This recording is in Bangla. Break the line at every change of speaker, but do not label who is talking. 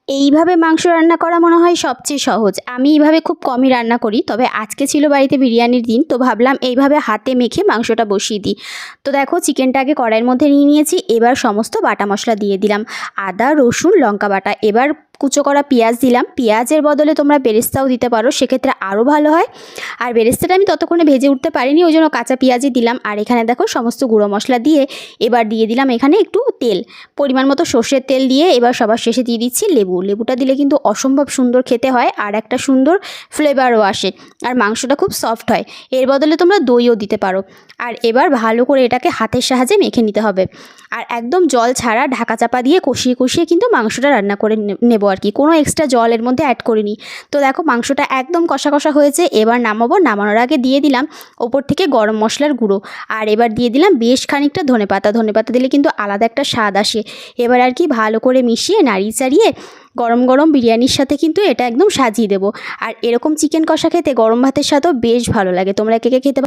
এইভাবে মাংস রান্না করা মনে হয় সবচেয়ে সহজ। আমি এইভাবে খুব কমই রান্না করি, তবে আজকে ছিল বাড়িতে বিরিয়ানির দিন, তো ভাবলাম এইভাবে হাতে মেখে মাংসটা বসিয়ে দিই। তো দেখো, চিকেনটা আগে কড়াইয়ের মধ্যে নিয়ে নিয়েছি। এবার সমস্ত বাটা মশলা দিয়ে দিলাম, আদা রসুন লঙ্কা বাটা। এবার কুচো করা পেঁয়াজ দিলাম। পেঁয়াজের বদলে তোমরা বেরেস্তাও দিতে পারো, সেক্ষেত্রে আরও ভালো হয়। আর বেরেস্তাটা আমি ততক্ষণে ভেজে উঠতে পারিনি, ওই জন্য কাঁচা পেঁয়াজই দিলাম। আর এখানে দেখো সমস্ত গুঁড়ো মশলা দিয়ে এবার দিয়ে দিলাম এখানে একটু তেল, পরিমাণ মতো সর্ষের তেল দিয়ে এবার সবার শেষে দিয়ে দিচ্ছি লেবু। লেবুটা দিলে কিন্তু অসম্ভব সুন্দর খেতে হয়, আর একটা সুন্দর ফ্লেভারও আসে, আর মাংসটা খুব সফট হয়। এর বদলে তোমরা দইও দিতে পারো। আর এবার ভালো করে এটাকে হাতের সাহায্যে মেখে নিতে হবে, আর একদম জল ছাড়া ঢাকা চাপা দিয়ে কষিয়ে কষিয়ে কিন্তু মাংসটা রান্না করে নেবো আর কি, কোনো এক্সট্রা জল এর মধ্যে অ্যাড করিনি। তো দেখো মাংসটা একদম কষা কষা হয়েছে। এবার নামাবো, নামানোর আগে দিয়ে দিলাম ওপর থেকে গরম মশলার গুঁড়ো, আর এবার দিয়ে দিলাম বেশ খানিকটা ধনেপাতা। ধনেপাতা দিলে কিন্তু আলাদা একটা স্বাদ আসে। এবার আর কি ভালো করে মিশিয়ে নাড়িয়ে চাড়িয়ে গরম গরম বিরিয়ানির সাথে কিন্তু এটা একদম সাজিয়ে দেবো। আর এরকম চিকেন কষা খেতে গরম ভাতের সাথেও বেশ ভালো লাগে। তোমরা কে কে খেতে